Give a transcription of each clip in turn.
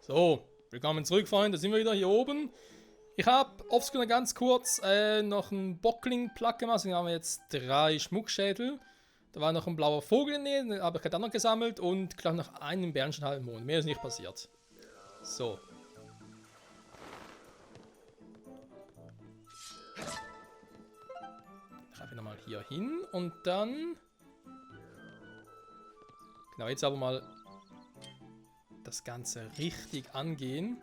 So, willkommen zurück, Freunde. Da sind wir wieder hier oben. Ich habe offscreen ganz kurz noch einen Bockling-Plug gemacht. Deswegen haben wir jetzt 3 Schmuckschädel. Da war noch ein blauer Vogel in der Nähe, den habe ich gerade noch gesammelt. Und glaube noch einen Bärenschenhalbmond. Mehr ist nicht passiert. So. Schreibe ich nochmal hier hin. Und dann... Genau, jetzt aber mal das Ganze richtig angehen.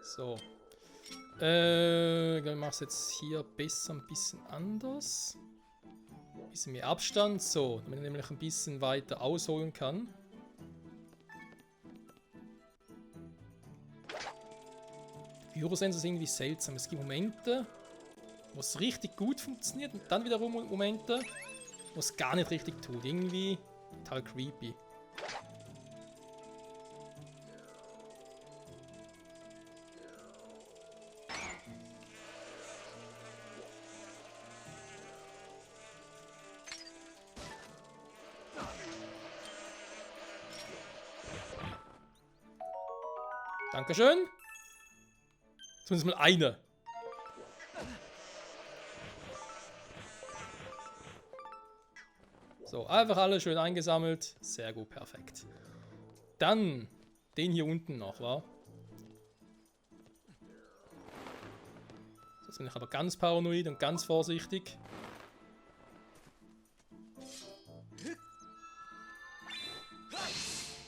So. Ich mache es jetzt hier besser, ein bisschen anders. Ein bisschen mehr Abstand. So, damit ich nämlich ein bisschen weiter ausholen kann. Gyrosensor ist irgendwie seltsam. Es gibt Momente, wo es richtig gut funktioniert und dann wiederum Momente, wo es gar nicht richtig tut. Irgendwie total creepy. Dankeschön. Zumindest mal eine. So, einfach alle schön eingesammelt. Sehr gut, perfekt. Dann den hier unten noch, wa? Jetzt bin ich aber ganz paranoid und ganz vorsichtig.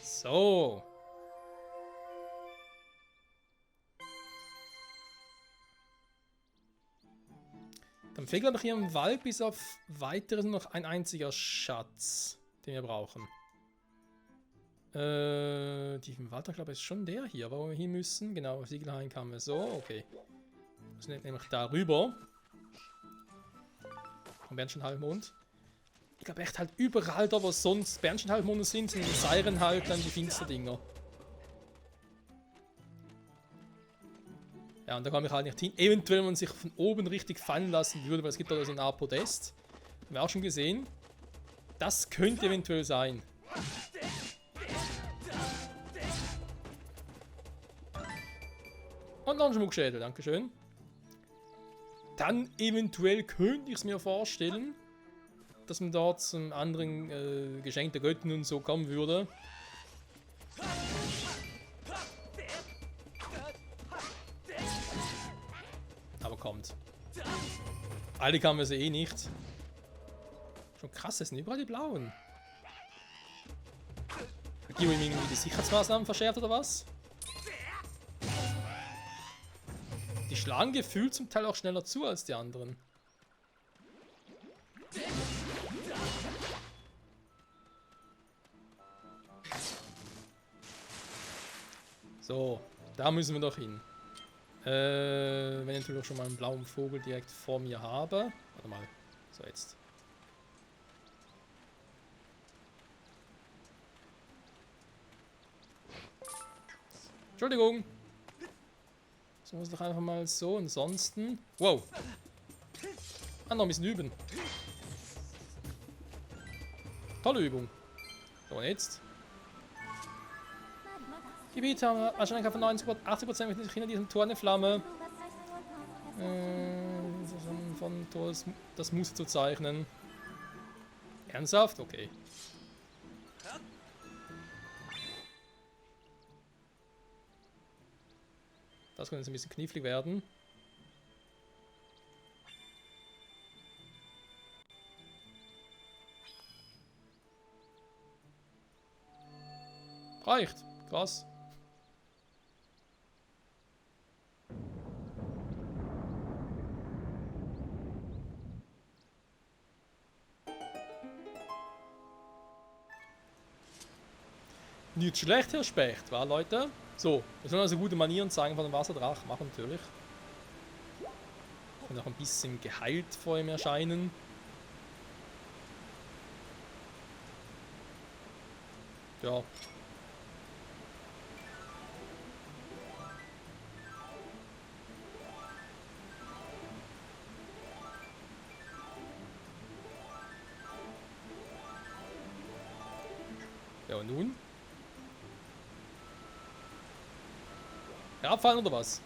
So. Dann fehlt, glaube ich, hier im Wald bis auf weiteres noch ein einziger Schatz, den wir brauchen. Die im Wald, glaube ich, ist schon der hier, wo wir hin müssen. Genau, auf Siegelhain kamen wir so, okay. Das ist nämlich darüber. Vom Bärenschenhalbmond. Ich glaube echt halt überall da, wo sonst Bärenschenhalbmonde sind die Seiren halt dann die Finsterdinger. Ja, und da komme ich halt nicht hin. Eventuell, wenn man sich von oben richtig fallen lassen würde, weil es gibt da so eine Art Podest. Haben wir auch schon gesehen. Das könnte eventuell sein. Und noch ein Schmuckschädel, dankeschön. Dann eventuell könnte ich es mir vorstellen, dass man dort zum anderen Geschenk der Göttin und so kommen würde. Aber kommt. Alle kamen wir sie eh nicht. Schon krass, das sind überall die blauen. Hat Gio ihm irgendwie die Sicherheitsmaßnahmen verschärft oder was? Die schlagen gefühlt zum Teil auch schneller zu als die anderen. So, da müssen wir doch hin. Wenn ich natürlich auch schon mal einen blauen Vogel direkt vor mir habe. Warte mal. So, jetzt. Entschuldigung. Das muss doch einfach mal so. Ansonsten. Wow. Ah, noch ein bisschen üben. Tolle Übung. So, und jetzt. Gebiet haben wir wahrscheinlich von 80% mit hinter diesem Tor eine Flamme. Von Tor das Muster zu zeichnen. Ernsthaft? Okay. Das könnte jetzt ein bisschen knifflig werden. Reicht. Krass. Nicht schlecht, Herr Specht, wa, Leute? So, wir sollen also gute Manieren zeigen von dem Wasserdrach. Machen natürlich. Und auch ein bisschen geheilt vor ihm erscheinen. Ja. Und nun? Herabfallen oder was?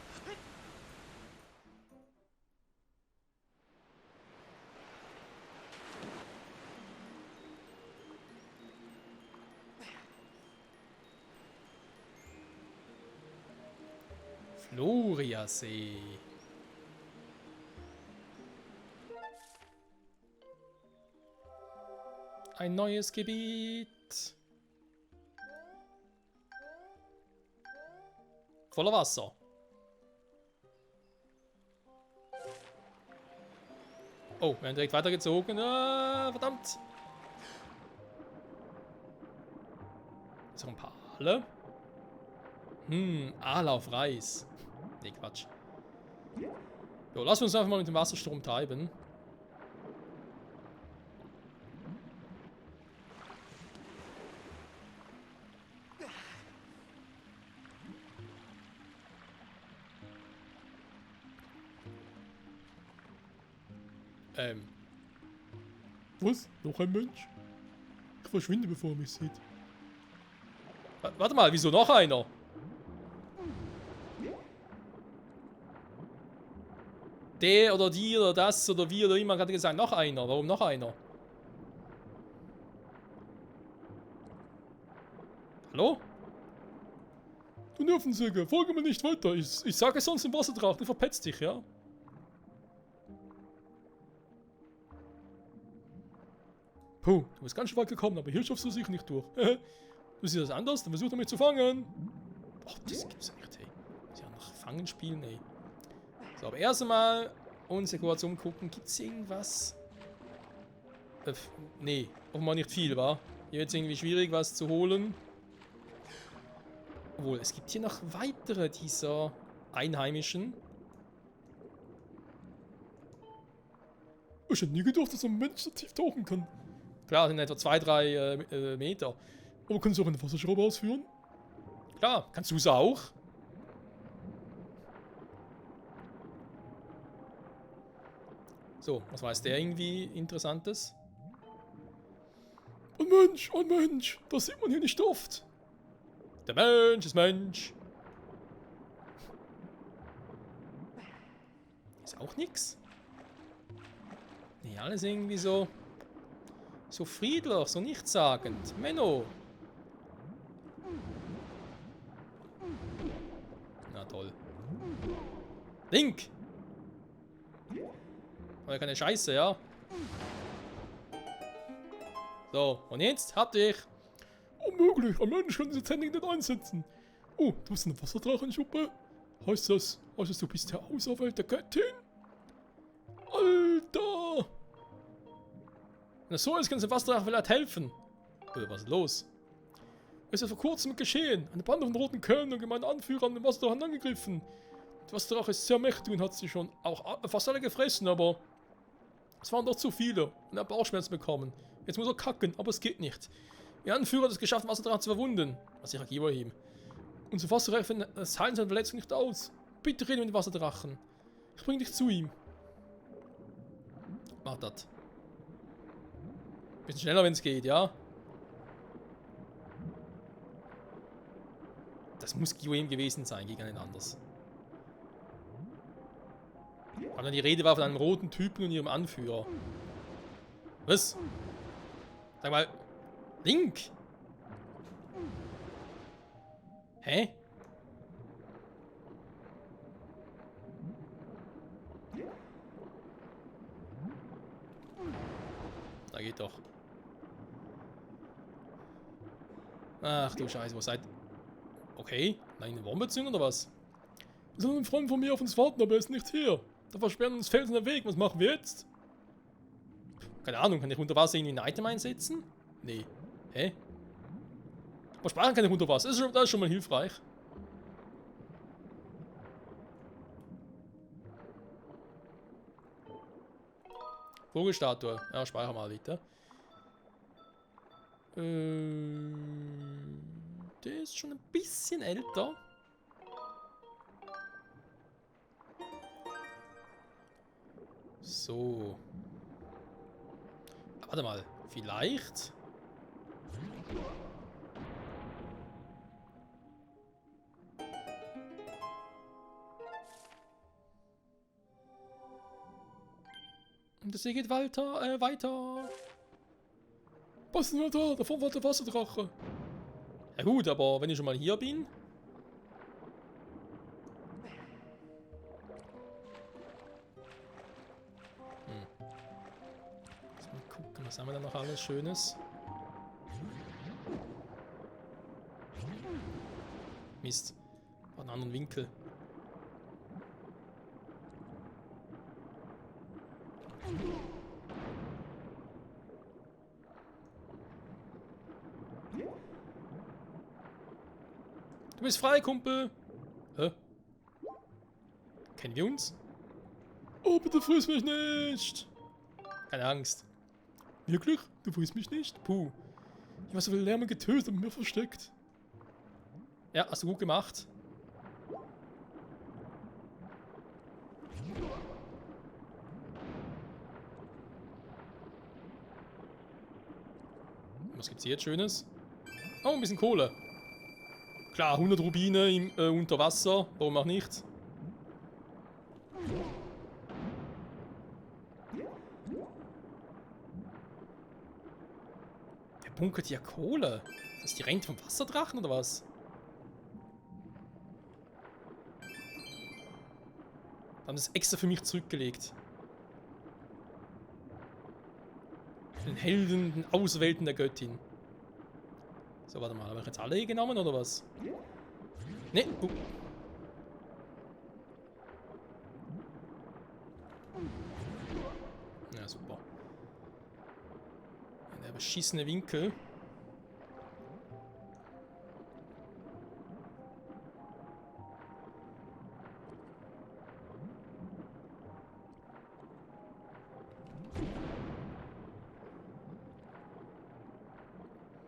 Floriasee. Ein neues Gebiet. Voller Wasser. Oh, wir werden direkt weitergezogen. Ah, verdammt. Ist noch ein paar Aale. Aale auf Reis. Nee, Quatsch. Jo, lassen wir uns einfach mal mit dem Wasserstrom treiben. Was? Noch ein Mensch? Ich verschwinde, bevor er mich sieht. Warte mal, wieso noch einer? Der oder die oder das oder wie oder immer gerade gesagt, noch einer. Warum noch einer? Hallo? Du Nervensäge, folge mir nicht weiter. Ich sage sonst im Wasserdrachen, du verpetzt dich, ja? Puh, du bist ganz schön weit gekommen, aber hier schaffst du sicher nicht durch. Du siehst das anders, dann versucht er mich zu fangen. Oh, das gibt's ja nicht, ey. Sie haben noch Fangen spielen, ey. So, aber erst einmal uns hier kurz umgucken. Gibt's irgendwas? Nee, offenbar nicht viel, wa? Hier jetzt irgendwie schwierig, was zu holen. Obwohl, es gibt hier noch weitere dieser Einheimischen. Ich hätte nie gedacht, dass ein Mensch so tief tauchen kann. Klar, sind etwa 2-3 Meter. Aber kannst du auch eine Wasserschraube ausführen? Klar, kannst du es auch? So, was weiß der irgendwie Interessantes? Ein Mensch, das sieht man hier nicht oft. Der Mensch ist Mensch. Ist auch nix. Nee, alles irgendwie so friedlich, so nichtssagend. Menno. Na toll. Link! Aber keine Scheiße, ja? So, und jetzt habt ihr. Unmöglich, ein Mensch kann diese Technik nicht einsetzen. Oh, du bist eine Wasserdrachenschuppe? Heißt das, du bist der auserwählte Göttin? Alter! Wenn das so ist, kann der Wasserdrache vielleicht helfen. Was ist los? Es ist vor kurzem geschehen. Eine Bande von roten Kerlen und gemeinen Anführern den Wasserdrachen angegriffen. Der Wasserdrache ist sehr mächtig und hat sie schon auch fast alle gefressen, aber es waren doch zu viele und er hat Bauchschmerzen bekommen. Jetzt muss er kacken, aber es geht nicht. Ihr Anführer hat es geschafft, den Wasserdrachen zu verwunden. Was ich gebe ihm. Unser Wasserdrache das heilen seine Verletzung nicht aus. Bitte rede mit dem Wasserdrachen. Ich bring dich zu ihm. Mach das. Bisschen schneller, wenn es geht, ja? Das muss Guillaume gewesen sein, gegen einen anders. Aber dann die Rede war von einem roten Typen und ihrem Anführer. Was? Sag mal, Link? Hä? Da geht doch. Ach du Scheiße, wo seid... Okay, nein, eine Wombetzündung oder was? Wir sollen ein Freund von mir auf uns warten, aber er ist nicht hier. Da versperren uns Felsen den Weg. Was machen wir jetzt? Keine Ahnung, kann ich unter Wasser irgendwie ein Item einsetzen? Nee. Hä? Aber sparen kann ich unter Wasser. Das ist schon mal hilfreich. Vogelstatue. Ja, speicher mal bitte. Der ist schon ein bisschen älter. So. Warte mal. Vielleicht. Und der See geht weiter. Was ist denn da? Da vorne war der Wasserdrache. Ja gut, aber wenn ich schon mal hier bin. Mal gucken, was haben wir da noch alles Schönes? Mist. War einen anderen Winkel. Du bist frei, Kumpel. Hä? Kennen wir uns? Oh, bitte friss mich nicht. Keine Angst. Wirklich? Du frisst mich nicht? Puh. Ich war so viel Lärm getötet und mir versteckt. Ja, hast du gut gemacht. Was gibt's hier jetzt Schönes? Oh, ein bisschen Kohle. Klar, 100 Rubine unter Wasser. Warum auch nicht? Der bunkert hier Kohle. Das ist die Rente vom Wasserdrachen oder was? Haben das extra für mich zurückgelegt. Den Helden, den Auserwählten der Göttin. So, warte mal, habe ich jetzt alle hier genommen oder was? Ne, Ja, super. Der beschissene Winkel.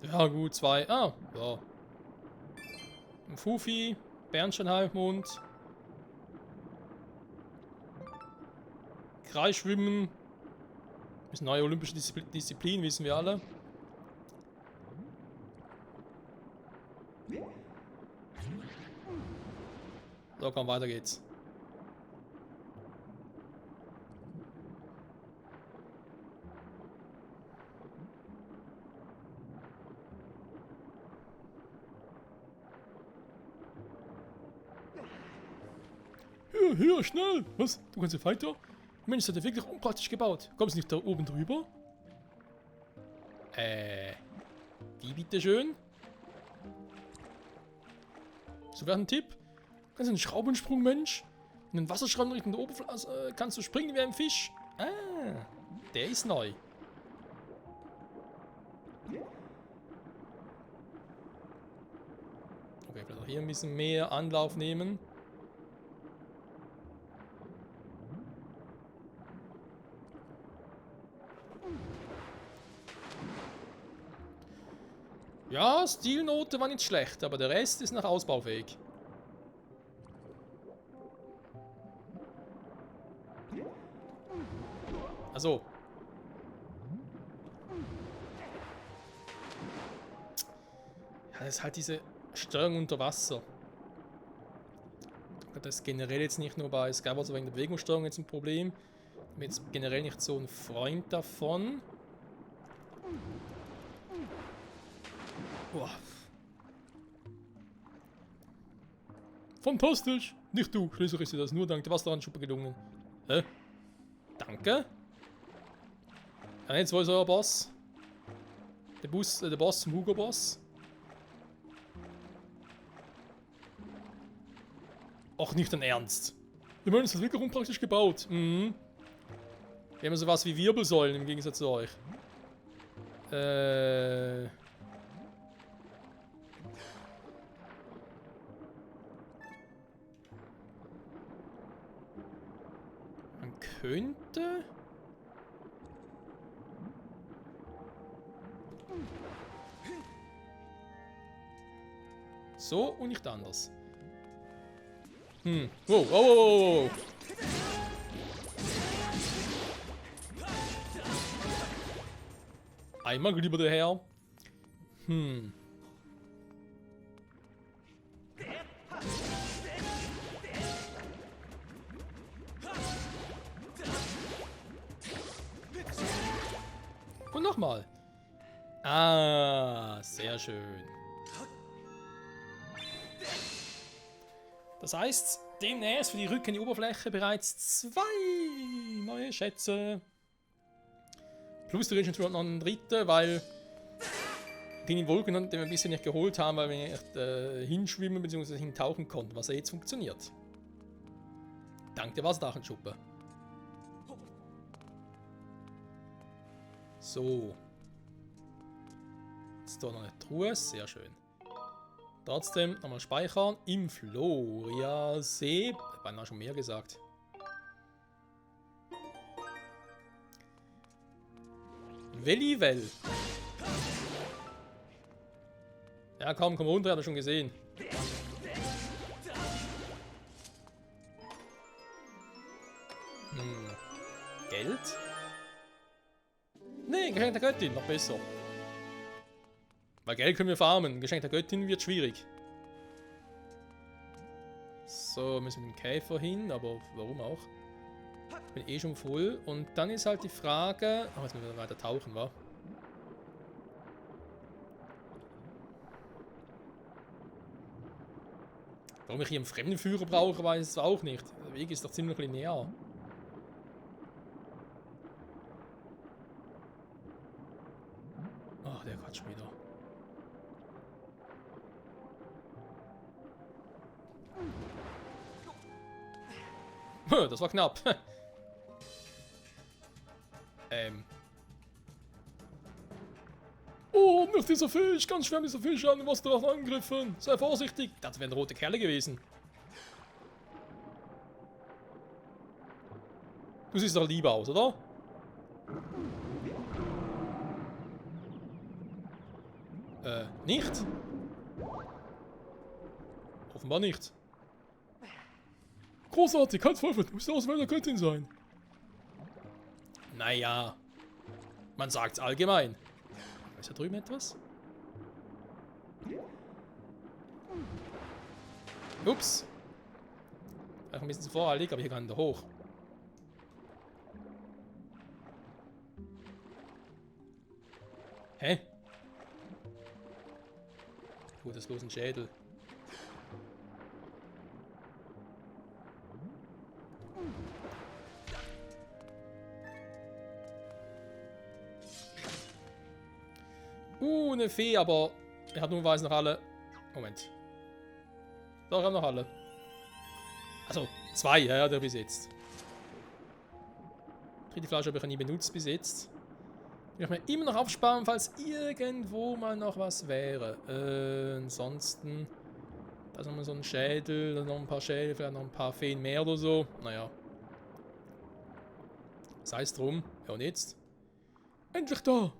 Ja gut, 2. Ah, ja. Ein Fufi, Bernsteinhalbmond. Kreisschwimmen. Ist eine neue olympische Disziplin, wissen wir alle. So, komm, weiter geht's. Hier, schnell! Was? Du kannst hier weiter? Mensch, das hat ja wirklich unpraktisch gebaut. Kommst du nicht da oben drüber? Wie bitteschön? So wäre ein Tipp. Kannst du einen Schraubensprung, Mensch? Und einen Wasserschrauben Richtung der Oberfläche kannst du springen wie ein Fisch. Ah, der ist neu. Okay, vielleicht auch hier ein bisschen mehr Anlauf nehmen. Ja, Stilnote war nicht schlecht, aber der Rest ist noch ausbaufähig. Also. Ja, das ist halt diese Steuerung unter Wasser. Das ist generell jetzt nicht nur bei Skyward wegen der Bewegungssteuerung jetzt ein Problem. Ich bin jetzt generell nicht so ein Freund davon. Boah. Fantastisch! Nicht du, schließlich ist dir das nur dank der Wasserhandschuppe gelungen. Hä? Danke? Ja, jetzt wo ist euer Boss? Der Boss zum Hugo-Boss? Ach, nicht dein Ernst. Ich meine, das ist wirklich unpraktisch gebaut. Mhm. Wir haben sowas wie Wirbelsäulen im Gegensatz zu euch. Man könnte... So und nicht anders. Wow, wow, wow, wow, wow. Einmal lieber der Herr. doch mal. Ah, sehr schön. Das heißt, demnächst für die rückende Oberfläche bereits 2 neue Schätze. Plus der ist noch einen dritten, weil die Wolken den wir bisher nicht geholt haben, weil wir nicht hinschwimmen bzw. hintauchen konnten, was ja jetzt funktioniert. Dank der Wasserdrachenschuppe. So. Jetzt hier noch eine Truhe, sehr schön. Trotzdem nochmal speichern. Im Floria-See. Ich habe schon mehr gesagt. Wellivel. Ja, komm runter, habe ich schon gesehen. Geld? Nee, Geschenk der Göttin, noch besser. Weil Geld können wir farmen, Geschenk der Göttin wird schwierig. So, müssen wir mit dem Käfer hin, aber warum auch? Ich bin eh schon voll. Und dann ist halt die Frage... Ach, jetzt müssen wir weiter tauchen, wa? Warum ich hier einen Fremdenführer brauche, weiß ich auch nicht. Der Weg ist doch ziemlich linear. Ach, der Quatsch wieder. Das war knapp. Oh, nicht dieser Fisch. Ganz schwer dieser Fisch an den Wasserdrachen angegriffen. Sei vorsichtig. Das wären rote Kerle gewesen. Du siehst doch lieber aus, oder? Nicht? Offenbar nicht. Großartig, kein Zweifel, du musst aus meiner Göttin sein. Naja, man sagt's allgemein. Ist da drüben etwas? Ups. Auch ein bisschen zu voreilig, aber hier kann er hoch. Hä? Gut, das ist bloß ein Schädel. Eine Fee, aber er hat nur weiß noch alle. Moment. Doch, er hat noch alle. Also, 2, ja, der bis jetzt. Die Flasche habe ich nie benutzt bis jetzt. Ich mir immer noch aufsparen, falls irgendwo mal noch was wäre. Ansonsten. Da ist nochmal so ein Schädel, dann noch ein paar Schädel, vielleicht noch ein paar Feen mehr oder so. Naja. Sei es drum. Ja, und jetzt? Endlich da!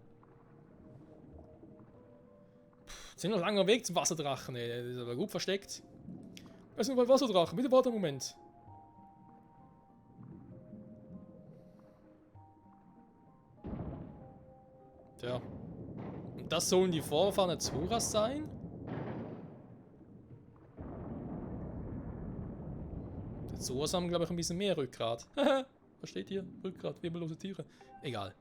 Sind noch ein langer Weg zum Wasserdrachen, ey. Der ist aber gut versteckt. Es ist noch ein Wasserdrachen, bitte warte einen Moment. Tja. Und das sollen die Vorfahren der Zoras sein? Die Zoras haben, glaube ich, ein bisschen mehr Rückgrat. Was steht hier? Rückgrat, wirbellose Tiere. Egal.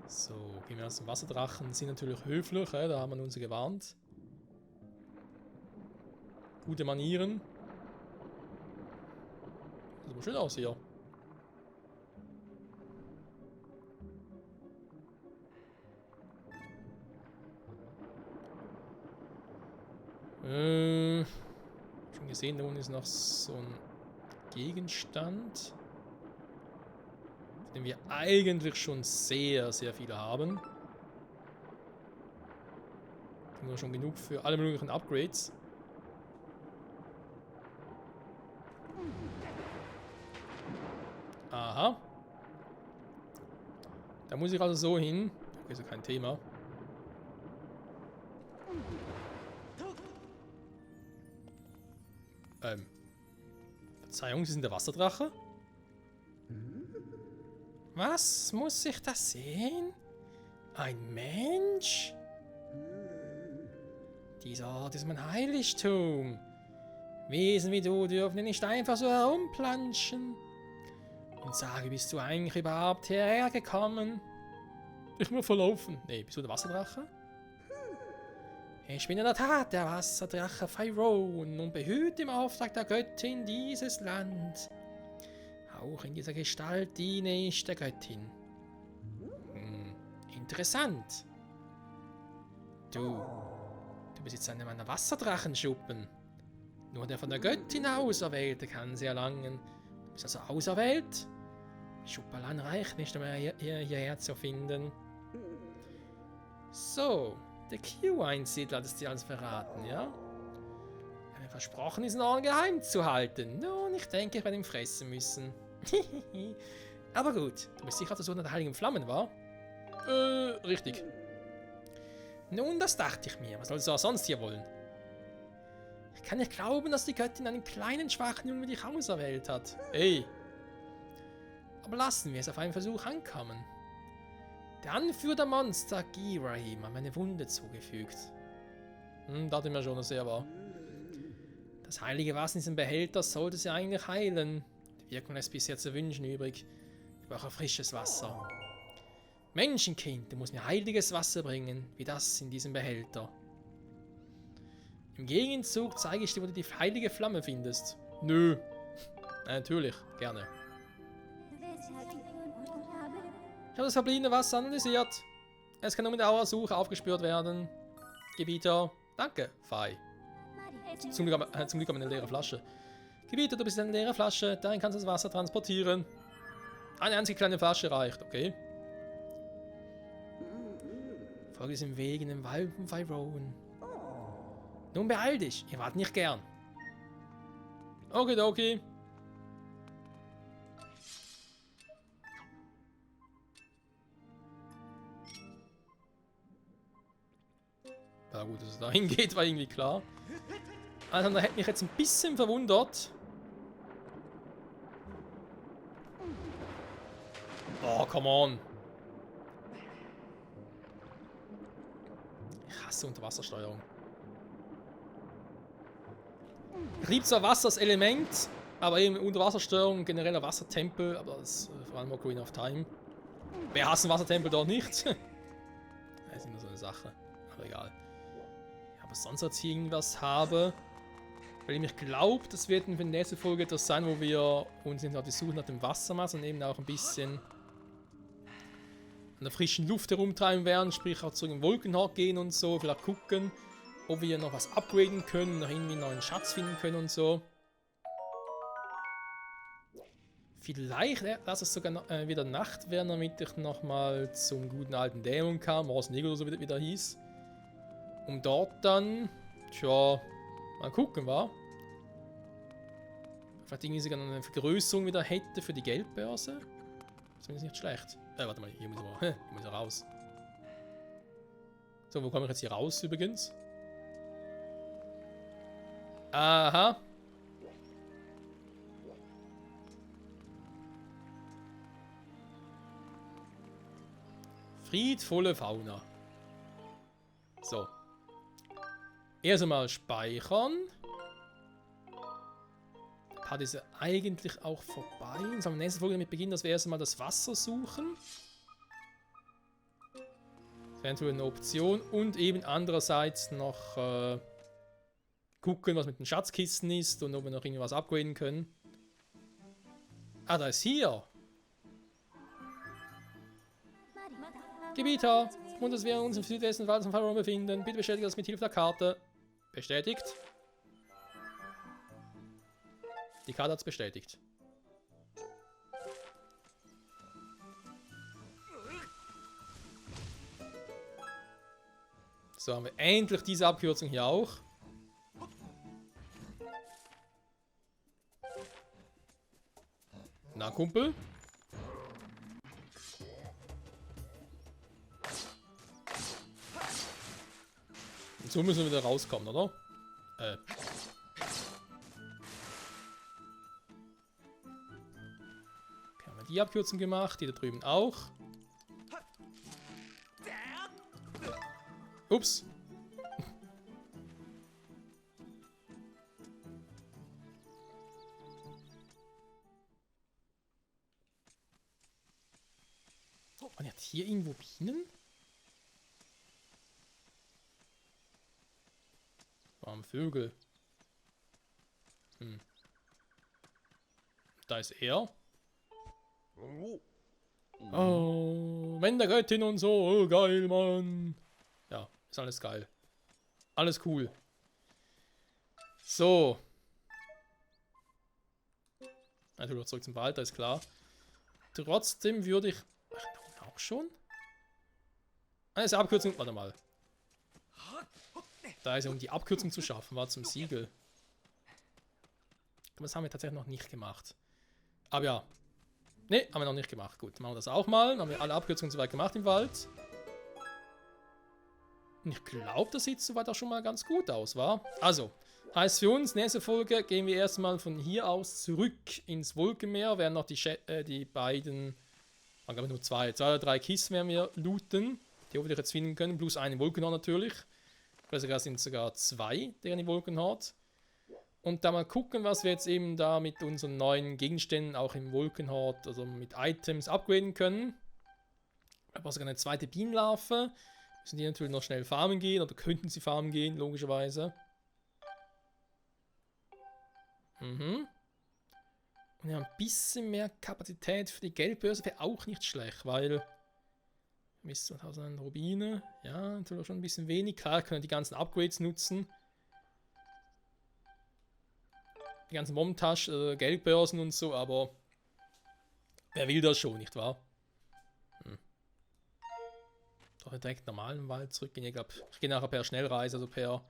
So, gehen wir zum Wasserdrachen. Sind natürlich höflich, da haben wir uns gewarnt. Gute Manieren. Sieht aber schön aus hier. Schon gesehen, da unten ist noch so ein Gegenstand, den wir eigentlich schon sehr, sehr viele haben. Haben wir schon genug für alle möglichen Upgrades. Aha. Da muss ich also so hin. Okay, ist ja kein Thema. Verzeihung, Sie sind der Wasserdrache? Was muss ich da sehen? Ein Mensch? Dieser Ort ist mein Heiligtum. Wesen wie du dürfen nicht einfach so herumplanschen. Und sage, bist du eigentlich überhaupt hierher gekommen? Ich bin verlaufen. Nee, bist du der Wasserdrache? Ich bin in der Tat der Wasserdrache Pharaon und behüte im Auftrag der Göttin dieses Land. Auch in dieser Gestalt diene ich der Göttin. Interessant. Du besitzt eine meiner Wasserdrachenschuppen. Nur der von der Göttin Auserwählte kann sie erlangen. Du bist also auserwählt? Die Schuppe allein reicht nicht, um hierher zu finden. So, der Q-Einsiedler hat es dir alles verraten, ja? Er hat mir versprochen, diesen Ort geheim zu halten. Nun, ich denke, ich werde ihn fressen müssen. Aber gut, du bist sicher auf der Suche nach der heiligen Flammen, wa? Richtig. Nun, das dachte ich mir. Was sollst du auch sonst hier wollen? Ich kann nicht glauben, dass die Göttin einen kleinen, schwachen Jungen wie dich auserwählt hat. Ey. Aber lassen wir es auf einen Versuch ankommen. Der Anführer der Monster, Girahim, hat mir eine Wunde zugefügt. Dachte mir schon, dass er war. Das heilige Wasser in diesem Behälter sollte sie eigentlich heilen. Die Wirkung lässt bisher zu wünschen übrig. Ich brauche frisches Wasser. Menschenkind, du musst mir heiliges Wasser bringen, wie das in diesem Behälter. Im Gegenzug zeige ich dir, wo du die heilige Flamme findest. Nö. Natürlich, gerne. Ich habe das verbliebene Wasser analysiert. Es kann nur mit der Auersuche aufgespürt werden. Gebieter. Danke, Fei. Zum Glück haben wir eine leere Flasche. Gebieter, du bist eine leere Flasche. Darin kannst du das Wasser transportieren. Eine einzige kleine Flasche reicht, okay? Folge diesem Weg in den Wald von Pharaon. Nun beeil dich, ihr wart nicht gern. Okidoki. Ja gut, dass es da hingeht, war irgendwie klar. Also, da hätte mich jetzt ein bisschen verwundert. Oh, come on. Ich hasse Unterwassersteuerung. Ich liebe zwar Wasser als Element, aber eben Unterwassersteuerung, genereller Wassertempel, aber das ist vor allem Ocarina of Time. Wer hasst einen Wassertempel dort nicht? Das ist immer so eine Sache, aber egal. Ja, aber sonst als ich irgendwas habe, weil ich mich glaube, das wird in der nächsten Folge etwas sein, wo wir uns nicht auf die Suche nach dem Wassermaß und eben auch ein bisschen an der frischen Luft herumtreiben werden, sprich auch zu den Wolkenhort gehen und so, vielleicht gucken, ob wir noch was upgraden können, noch irgendwie einen neuen Schatz finden können und so. Vielleicht lass es sogar wieder Nacht werden, damit ich nochmal zum guten alten Dämon kam, Mors Negro oder so wieder hieß. Um dort dann, tja, mal gucken, wa? Vielleicht irgendwie sogar eine Vergrößerung wieder hätte für die Geldbörse. Zumindest nicht schlecht. Warte mal, hier muss ich raus. So, wo komme ich jetzt hier raus übrigens? Aha. Friedvolle Fauna. So. Erst einmal speichern. Der Part ist ja eigentlich auch vorbei. Jetzt haben wir in der nächsten Folge damit beginnen, dass wir erst einmal das Wasser suchen. Das wäre natürlich eine Option. Und eben andererseits noch gucken, was mit den Schatzkisten ist und ob wir noch irgendwas upgraden können. Ah, da ist hier. Gebieter, und dass wir uns im Südwesten von Pharaon befinden. Bitte bestätige das mit Hilfe der Karte. Bestätigt. Die Karte hat es bestätigt. So, haben wir endlich diese Abkürzung hier auch. Na, Kumpel? Und so müssen wir wieder rauskommen, oder? Okay, haben wir die Abkürzung gemacht, die da drüben auch. Ups. hier irgendwo Bienen? Warum Vögel? Hm. Da ist er. Oh, Wendergöttin und so. Oh, geil, Mann. Ja, ist alles geil. Alles cool. So. Natürlich zurück zum Wald, da ist klar. Trotzdem würde ich... Ach, auch schon? Ah, ist Abkürzung. Warte mal. Da ist ja, um die Abkürzung zu schaffen, war zum Siegel. Das haben wir tatsächlich noch nicht gemacht. Aber ja. Ne, haben wir noch nicht gemacht. Gut, machen wir das auch mal. Dann haben wir alle Abkürzungen soweit gemacht im Wald. Und ich glaube, das sieht soweit auch schon mal ganz gut aus, wa? Also, heißt für uns, nächste Folge gehen wir erstmal von hier aus zurück ins Wolkenmeer. Werden noch die beiden, ich glaube nur zwei oder drei Kisten werden wir looten. Die wir jetzt finden können, plus eine Wolkenhorn natürlich. Vielleicht sind sogar zwei, die eine Wolkenhorn. Und da mal gucken, was wir jetzt eben da mit unseren neuen Gegenständen auch im Wolkenhort, also mit Items upgraden können. Aber sogar eine zweite Bienenlarve. Müssen die natürlich noch schnell farmen gehen oder könnten sie farmen gehen, logischerweise. Mhm. Und ja, ein bisschen mehr Kapazität für die Geldbörse wäre auch nicht schlecht, weil bis 2000 Rubine, ja, natürlich schon ein bisschen wenig. Klar, können die ganzen Upgrades nutzen. Die ganzen Momtasch, Geldbörsen und so, aber wer will das schon, nicht wahr? Doch direkt normal im Wald zurückgehen. Ich glaube, ich gehe nachher per Schnellreise, also per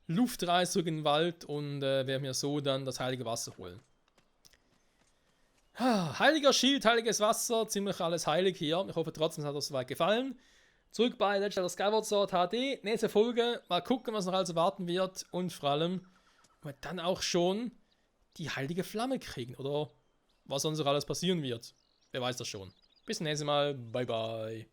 Luftreise zurück in den Wald und werde mir so dann das heilige Wasser holen. Heiliger Schild, heiliges Wasser, ziemlich alles heilig hier. Ich hoffe trotzdem, es hat euch soweit gefallen. Zurück bei Legend of Skyward Sword HD. Nächste Folge. Mal gucken, was noch alles warten wird. Und vor allem, ob wir dann auch schon die heilige Flamme kriegen. Oder was sonst noch alles passieren wird. Wer weiß das schon. Bis zum nächsten Mal. Bye, bye.